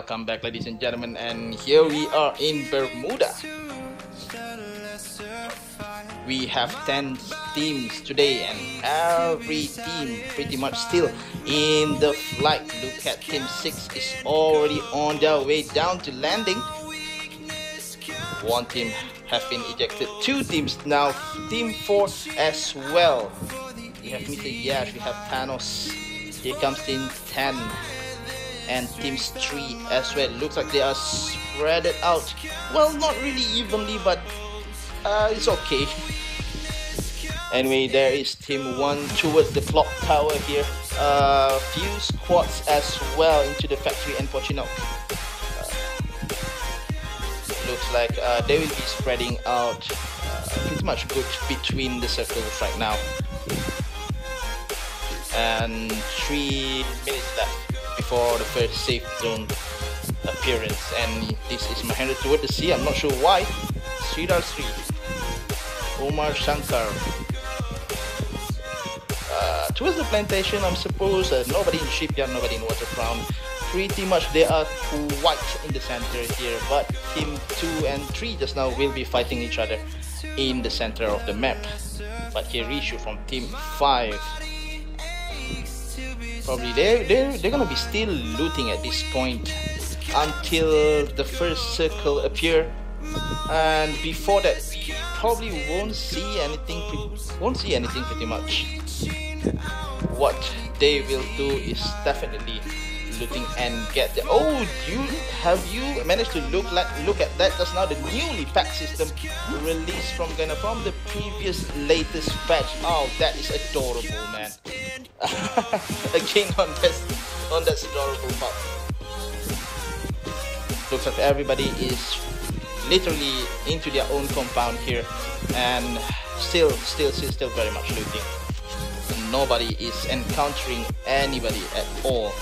Welcome back, ladies and gentlemen, and here we are in Bermuda. We have 10 teams today, and every team pretty much still in the flight. Look at Team 6 is already on their way down to landing. One team have been ejected, 2 teams now, Team 4 as well. We have Mr. Yash, we have Thanos, here comes Team 10 and Teams 3 as well. Looks like they are spread out, well, not really evenly, but it's okay. Anyway, there is Team 1 towards the clock tower here. Few squads as well into the factory and watching out. Looks like they will be spreading out pretty much good between the circles right now. And 3 minutes left before the first safe zone appearance, and this is Mahendra toward the sea. I'm not sure why. Sridhar Sri, Omar Shankar towards the plantation, I'm supposed. Nobody in the shipyard, nobody in waterfront. Pretty much they are white in the center here, but Team 2 and 3 just now will be fighting each other in the center of the map. But here Rishu from Team 5, probably they're gonna be still looting at this point until the first circle appear, and before that we probably won't see anything pretty much. What they will do is definitely looting and get the have you managed to look at that just now? The newly packed system released from the previous latest patch. Oh, that is adorable, man. Again on that adorable part. Looks like everybody is literally into their own compound here, and still very much looting. Nobody is encountering anybody at all.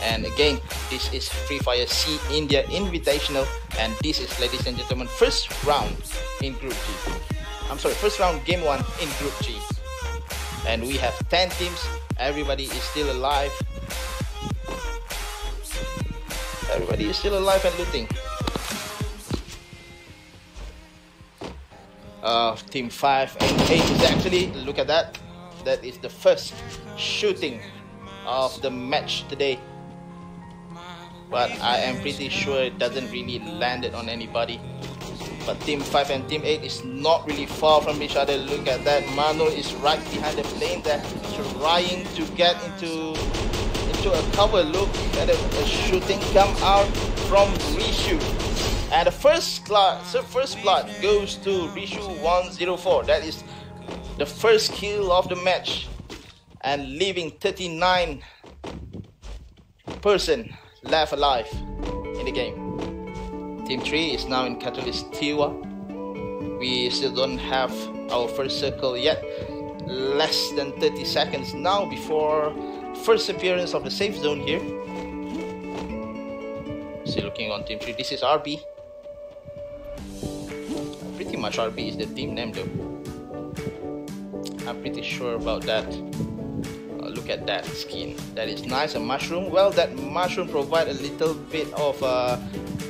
And again, this is Free Fire C India Invitational, and this is, ladies and gentlemen, first round in Group G. I'm sorry, first round Game 1 in Group G. And we have 10 teams. Everybody is still alive. Everybody is still alive and looting. Team 5 and 8 is actually, look at that. That is the first shooting of the match today. But I am pretty sure it doesn't really land it on anybody. But Team 5 and Team 8 is not really far from each other. Look at that. Mano is right behind the plane there, trying to get into a cover. Look at a shooting come out from Rishu. And the first blood goes to Rishu 104. That is the first kill of the match, and leaving 39 person left alive in the game. Team 3 is now in Catalyst Tiwa. We still don't have our first circle yet. Less than 30 seconds now before first appearance of the safe zone here. Still looking on Team 3. This is RB. Pretty much RB is the team name though. I'm pretty sure about that. Look at that skin. That is nice. A mushroom. Well, that mushroom provide a little bit of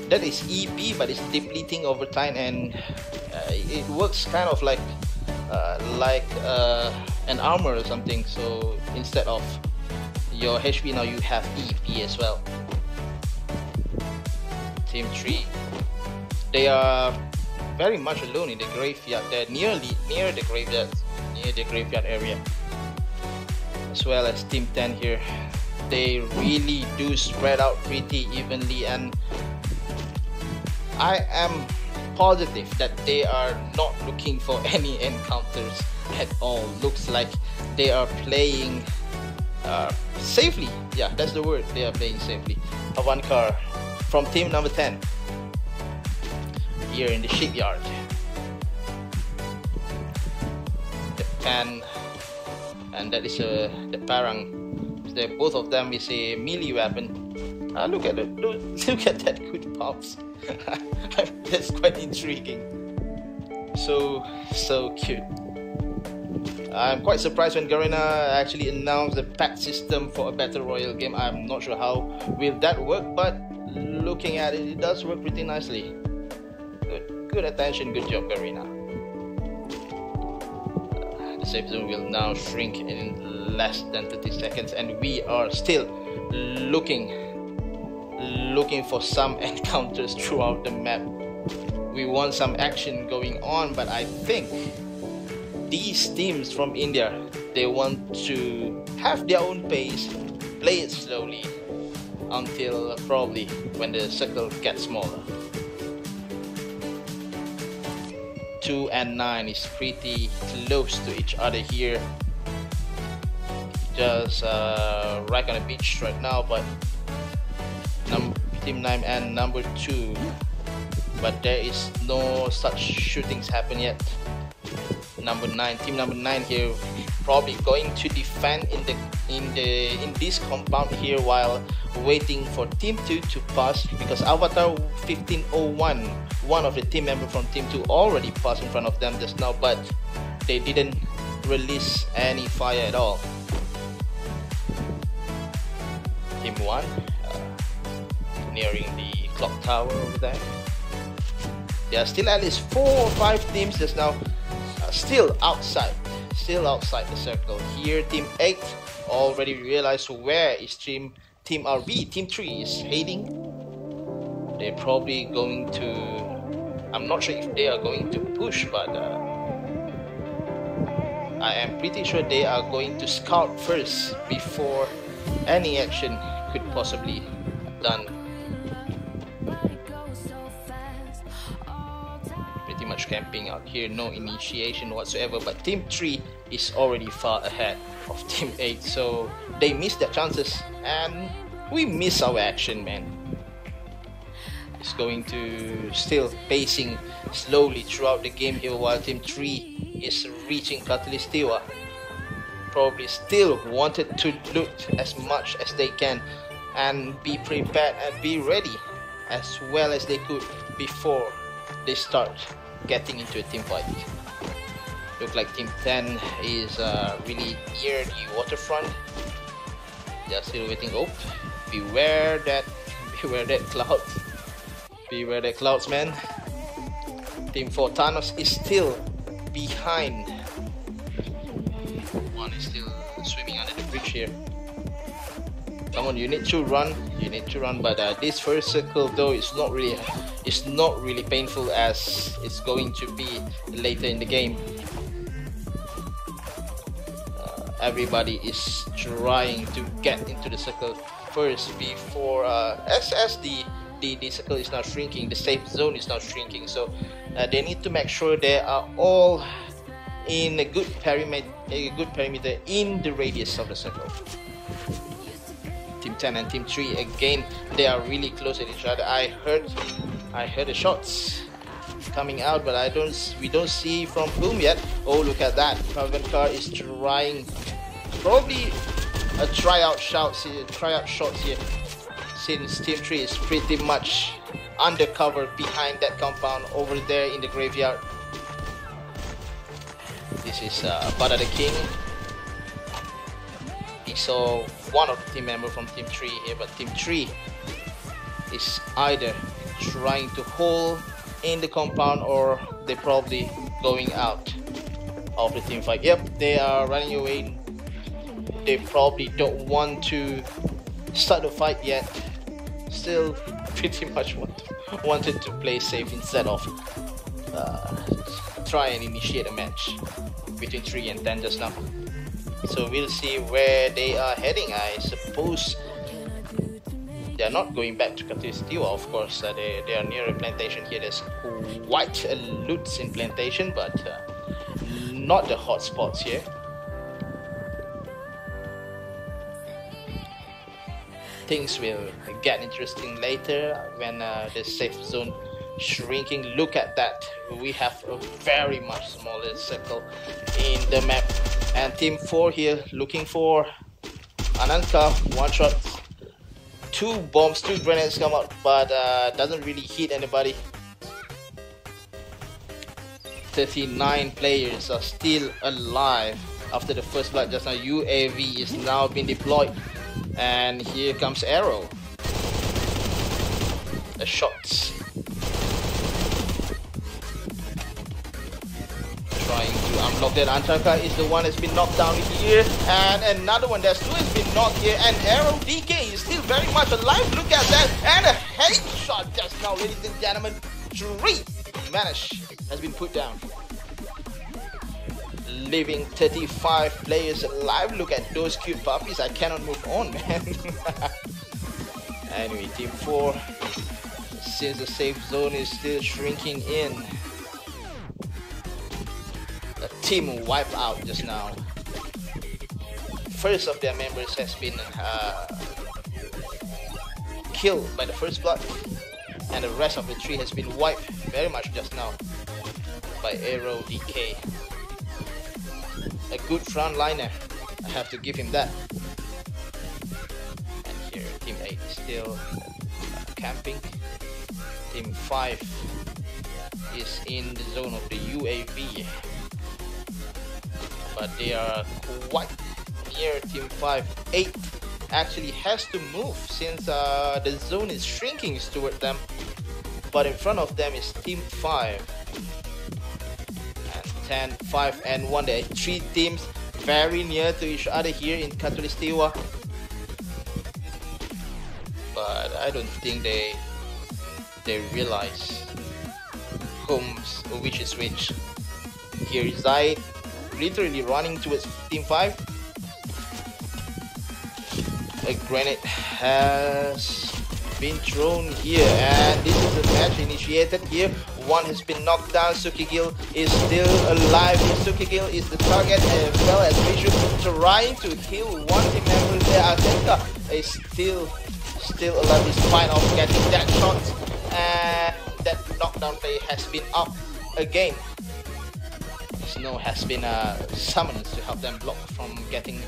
that is EP, but it's depleting over time, and it works kind of like an armor or something. So instead of your HP, now you have EP as well. Team 3, they are very much alone in the graveyard. They're near the graveyard area, as well as Team 10 here. They really do spread out pretty evenly, and I am positive that they are not looking for any encounters at all. Looks like they are playing safely. Yeah, that's the word. They are playing safely. One car from team number 10 here in the shipyard. The pen, and that is the parang. Both of them is a melee weapon. Look at it. Look at that good pops. That's quite intriguing. So cute. I'm quite surprised when Garena actually announced the pack system for a battle royale game. I'm not sure how will that work, but looking at it, it does work pretty nicely. Good attention, good job, Garena. The safe zone will now shrink in less than 30 seconds, and we are still looking for some encounters throughout the map. We want some action going on, but I think these teams from India, they want to have their own pace, play it slowly until probably when the circle gets smaller. 2 and 9 is pretty close to each other here, just right on the beach right now, but team 9 and number 2, but there is no such shootings happen yet. Team number 9 here probably going to defend in this compound here while waiting for team 2 to pass, because Avatar 1501, one of the team members from team 2, already passed in front of them just now, but they didn't release any fire at all. Team 1 nearing the clock tower over there. There are still at least 4 or 5 teams just now still outside the circle. Here team 8 already realized where is team RB. Team 3 is heading. They're probably going to, I'm not sure if they are going to push, but I am pretty sure they are going to scout first before any action could possibly be done. Pretty much camping out here, no initiation whatsoever, but team 3 is already far ahead of team 8, so they missed their chances and we miss our action, man. It's going to still pacing slowly throughout the game here while team 3 is reaching Katulistiwa. Probably still wanted to loot as much as they can and be prepared and be ready as well as they could before they start getting into a team fight. Look like team 10 is really near the waterfront. They are still waiting. Oh, beware that cloud. Beware that clouds, man. Team 4 Thanos is still behind. One is still swimming under the bridge here. Come on, you need to run, but this first circle though is not really painful as it's going to be later in the game. Everybody is trying to get into the circle first before as the circle is now shrinking, the safe zone is now shrinking, so they need to make sure they are all in a good perimeter in the radius of the circle. Team 10 and team 3 again, they are really close at each other. I heard the shots coming out, but we don't see from whom yet. Oh, look at that. Car is trying probably a tryout shots here, since team 3 is pretty much undercover behind that compound over there in the graveyard. This is Bada the King. He saw one of the team members from team 3 here, but team 3 is either trying to hold in the compound or they're probably going out of the team fight. Yep, they are running away. They probably don't want to start the fight yet. Still pretty much wanted to play safe instead of try and initiate a match between 3 and 10 just now. So we'll see where they are heading. I suppose they are not going back to Katulistiwa, of course. They are near a plantation here. There's quite a loot in plantation, but not the hot spots here. Things will get interesting later when the safe zone shrinking. Look at that, we have a very much smaller circle in the map, and team 4 here looking for Ananka. One shot, 2 bombs, 2 grenades come out, but doesn't really hit anybody. 39 players are still alive after the first blood just now. UAV is now being deployed, and here comes Arrow. A shot. Trying to unblock that. Antaka is the one that's been knocked down here, and another one. There's two has been knocked here, and Arrow DK is still very much alive. Look at that, and a headshot just now, ladies and gentlemen. 3 manage has been put down, leaving 35 players alive. Look at those cute puppies. I cannot move on, man. Anyway, team 4, since the safe zone is still shrinking in, a team wipe out just now. First of their members has been killed by the first blood, and the rest of the 3 has been wiped very much just now by Aero DK. A good frontliner, I have to give him that. And here team 8 is still camping. Team 5 is in the zone of the UAV, but they are quite near team 5. 8 actually has to move since the zone is shrinking toward them, but in front of them is team 5 and 10, 5 and 1. There are 3 teams very near to each other here in Katulistiwa, but I don't think they realize which is which. Here is Zaid literally running towards team 5. A grenade has been thrown here, and this is a match initiated here. One has been knocked down. Sukigil is still alive. Sukigil is the target, as well as Rishu trying to kill one team member there. Atenka is still alive despite of getting that shot, and that knockdown play has been up again. Snow has been summoned to help them block from getting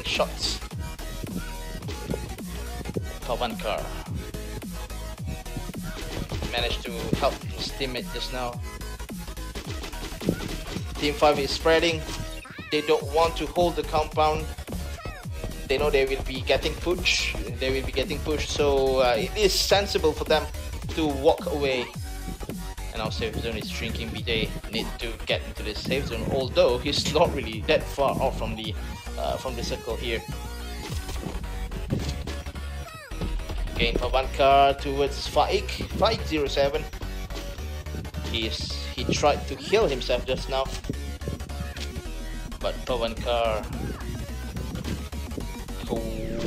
shots. Pavankar managed to help his teammate just now. Team 5 is spreading. They don't want to hold the compound. They know they will be getting pushed. So it is sensible for them to walk away. And our safe zone is shrinking. BJ need to get into the safe zone, although he's not really that far off from the circle here. Again, Pavankar towards Faik 07. He tried to heal himself just now, but Pavankar,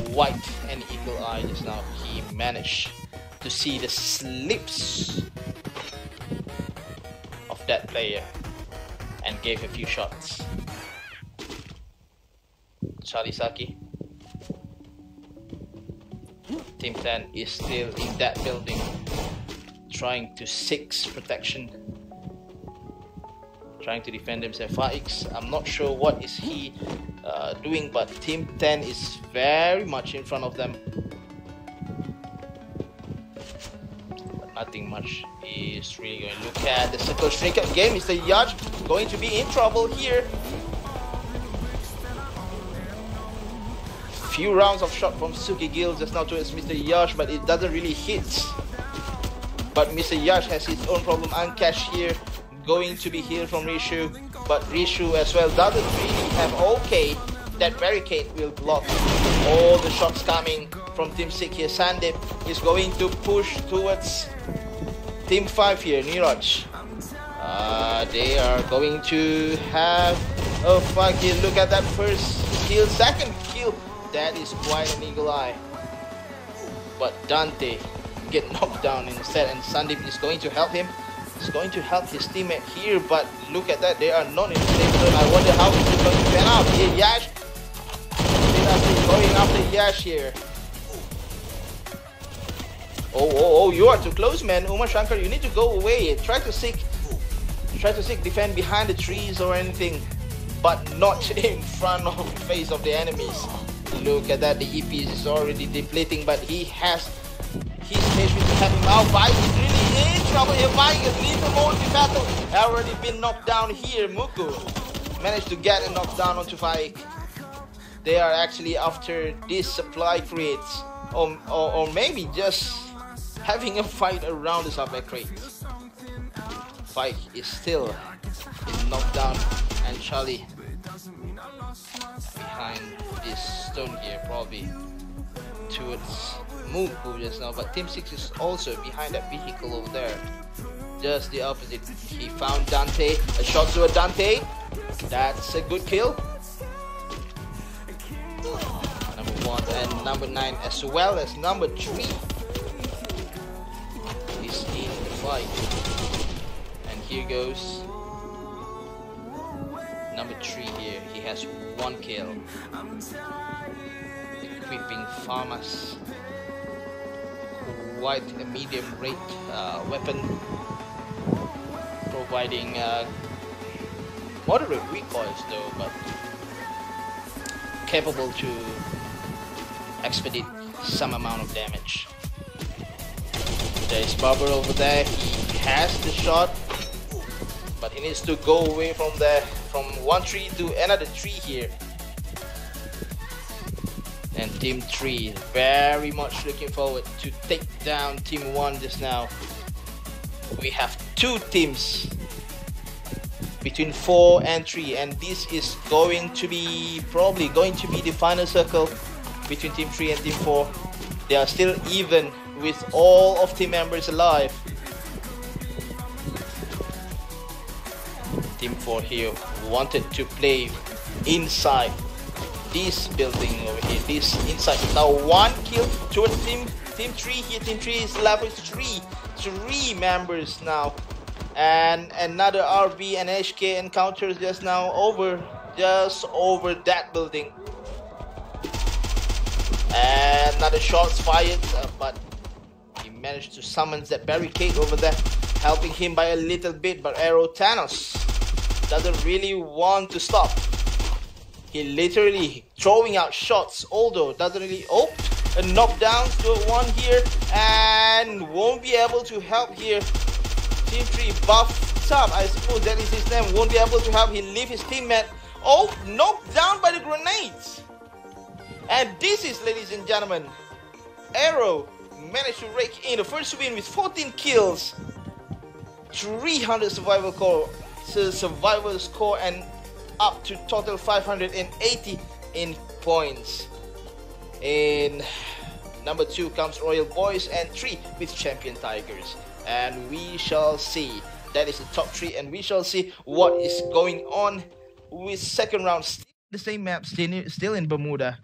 white and eagle eye just now, he managed to see the slips of that player and gave a few shots. Charlie Saki. Team 10 is still in that building, trying to seek protection, trying to defend himself. Faix, I'm not sure what is he doing, but Team 10 is very much in front of them. But nothing much is really going. Look at the circle shrink again. Mr. Yaj going to be in trouble here. Few rounds of shot from Suki Gill just now towards Mr. Yash, but it doesn't really hit. But Mr. Yash has his own problem. Ankash here going to be healed from Rishu, but Rishu as well doesn't really have. Okay, that barricade will block all the shots coming from Team 6 here. Sandip is going to push towards Team 5 here. Niraj, they are going to have a fight here. Look at that first kill, second kill. That is quite an eagle eye. But Dante get knocked down instead, and Sandeep is going to help him. He's going to help his teammate here, but look at that, they are not in the same zone. I wonder how is it going to pan out. Here, Yash. Is going after Yash here. Oh, you are too close, man. Umar Shankar, you need to go away. Try to seek defend behind the trees or anything, but not in front of the face of the enemies. Look at that, the EP is already depleting, but he has his patient to help him out. Fight is really in. trouble here, buying a lethal mode to battle. Already been knocked down here. Muku managed to get a knockdown onto Faik. They are actually after this supply crates, or maybe just having a fight around the supply crate. Faik is still knocked down, and Charlie behind this stone here, probably towards Muku just now, but Team 6 is also behind that vehicle over there. Just the opposite. He found Dante. A shot to a Dante. That's a good kill. Number 1 and number 9, as well as number 3, is in the fight. And here goes number 3 here. He has 1 kill. Equipping Farmas. Quite a medium rate weapon, providing moderate recoils though, but capable to expedite some amount of damage. There's Barber over there. He has the shot, but he needs to go away from there, from one tree to another tree here. And Team 3 very much looking forward to take down Team 1 just now. We have 2 teams between 4 and 3, and this is going to be probably going to be the final circle between Team 3 and Team 4. They are still even with all of team members alive. Team 4 here wanted to play inside this building over here, this inside. Now 1 kill towards Team 3 here. Team 3 is level 3 members now, and another RB and HK encounters just now over that building. And another shots fired, but he managed to summon that barricade over there, helping him by a little bit. But Arrow Thanos doesn't really want to stop. He literally throwing out shots, although doesn't really. Oh, a knockdown to 1 here, and won't be able to help here. Team 3 buffed up, I suppose that is his name. Won't be able to help. He leave his teammate. Oh, knocked down by the grenades. And this is, ladies and gentlemen, Arrow managed to rake in the first win with 14 kills, 300 survival score, and up to total 580 in points. In number 2 comes Royal Boys, and 3 with Champion Tigers. And we shall see. That is the top 3, and we shall see what is going on with second round. Still the same map, still in Bermuda.